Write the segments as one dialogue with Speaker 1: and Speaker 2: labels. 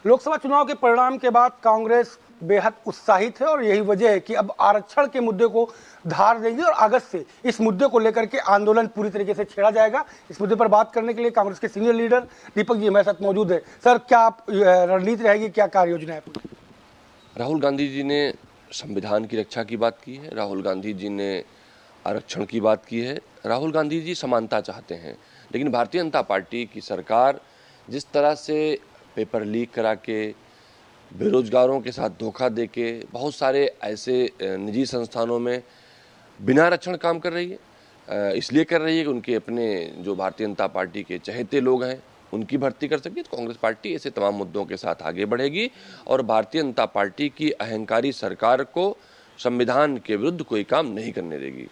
Speaker 1: लोकसभा चुनाव के परिणाम के बाद कांग्रेस बेहद उत्साहित है और यही वजह है कि अब आरक्षण के मुद्दे को धार देगी और अगस्त से इस मुद्दे को लेकर के आंदोलन पूरी तरीके से छेड़ा जाएगा। इस मुद्दे पर बात करने के लिए कांग्रेस के सीनियर लीडर दीपक जी हमारे साथ मौजूद है। सर, क्या रणनीति रहेगी, क्या कार्य योजना है?
Speaker 2: राहुल गांधी जी ने संविधान की रक्षा की बात की है, राहुल गांधी जी ने आरक्षण की बात की है, राहुल गांधी जी समानता चाहते हैं। लेकिन भारतीय जनता पार्टी की सरकार जिस तरह से पेपर लीक करा के, बेरोजगारों के साथ धोखा देके, बहुत सारे ऐसे निजी संस्थानों में बिना आरक्षण काम कर रही है, इसलिए कर रही है कि उनके अपने जो भारतीय जनता पार्टी के चहेते लोग हैं उनकी भर्ती कर सके। तो कांग्रेस पार्टी ऐसे तमाम मुद्दों के साथ आगे बढ़ेगी और भारतीय जनता पार्टी की अहंकारी सरकार को संविधान के विरुद्ध कोई काम नहीं करने देगी।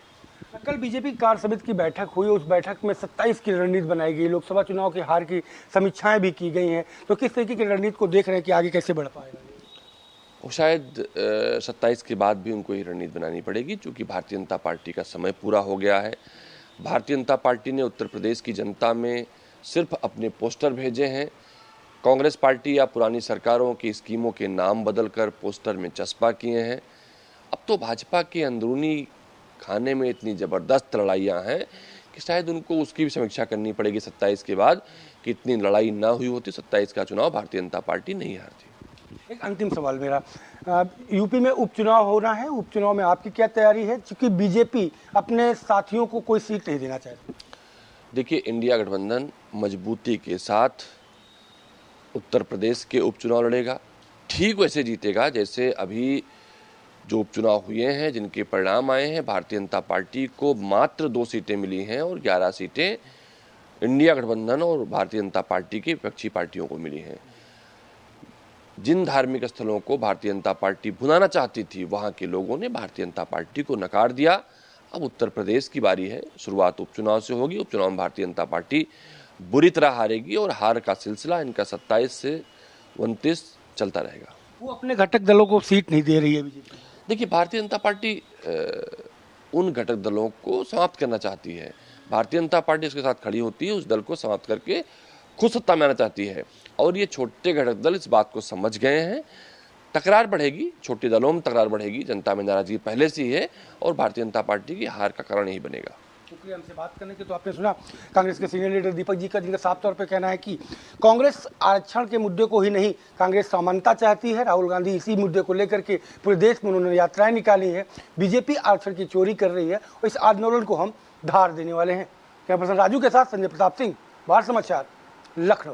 Speaker 1: कल बीजेपी कार्य समिति की बैठक हुई, उस बैठक में 27 की रणनीति बनाई गई, लोकसभा चुनाव की हार की समीक्षाएं भी की गई हैं। तो किस तरीके की रणनीति को देख रहे हैं कि आगे कैसे बढ़ पाएगा?
Speaker 2: वो शायद 27 के बाद भी उनको ही रणनीति बनानी पड़ेगी, क्योंकि भारतीय जनता पार्टी का समय पूरा हो गया है। भारतीय जनता पार्टी ने उत्तर प्रदेश की जनता में सिर्फ अपने पोस्टर भेजे हैं। कांग्रेस पार्टी या पुरानी सरकारों की स्कीमों के नाम बदलकर पोस्टर में चस्पा किए हैं। अब तो भाजपा के अंदरूनी खाने में इतनी ज़बरदस्त लड़ाइयाँ हैं कि शायद उनको उसकी भी समीक्षा करनी पड़ेगी 27 के बाद कि इतनी लड़ाई ना हुई होती 27 का चुनाव भारतीय जनता पार्टी नहीं हारती।
Speaker 1: एक अंतिम सवाल मेरा, यूपी में उपचुनाव होना है, उपचुनाव में आपकी क्या तैयारी है? क्योंकि बीजेपी अपने साथियों को कोई सीट नहीं देना चाहती।
Speaker 2: देखिए, इंडिया गठबंधन मजबूती के साथ उत्तर प्रदेश के उपचुनाव लड़ेगा, ठीक वैसे जीतेगा जैसे अभी जो उपचुनाव हुए हैं, जिनके परिणाम आए हैं। भारतीय जनता पार्टी को मात्र 2 सीटें मिली हैं और 11 सीटें इंडिया गठबंधन और भारतीय जनता पार्टी की विपक्षी पार्टियों को मिली हैं। जिन धार्मिक स्थलों को भारतीय जनता पार्टी भुनाना चाहती थी, वहाँ के लोगों ने भारतीय जनता पार्टी को नकार दिया। अब उत्तर प्रदेश की बारी है, शुरुआत उपचुनाव से होगी। उपचुनाव में भारतीय जनता पार्टी बुरी तरह हारेगी और हार का सिलसिला इनका 27 से 29 चलता रहेगा।
Speaker 1: वो अपने घटक दलों को सीट नहीं दे रही है बीजेपी।
Speaker 2: देखिए, भारतीय जनता पार्टी उन घटक दलों को समाप्त करना चाहती है। भारतीय जनता पार्टी उसके साथ खड़ी होती है, उस दल को समाप्त करके खुद सत्ता में आना चाहती है और ये छोटे घटक दल इस बात को समझ गए हैं। तकरार बढ़ेगी, छोटे दलों में तकरार बढ़ेगी, जनता में नाराजगी पहले से ही है और भारतीय जनता पार्टी की हार का कारण यही बनेगा।
Speaker 1: शुक्रिया हमसे बात करने के। तो आपने सुना कांग्रेस के सीनियर लीडर दीपक जी का, जिनका साफ तौर पे कहना है कि कांग्रेस आरक्षण के मुद्दे को ही नहीं, कांग्रेस समानता चाहती है। राहुल गांधी इसी मुद्दे को लेकर के पूरे देश में उन्होंने यात्राएं निकाली है। बीजेपी आरक्षण की चोरी कर रही है और इस आंदोलन को हम धार देने वाले हैं। कैमरा पर्सन राजू के साथ संजय प्रताप सिंह, भारत समाचार, लखनऊ।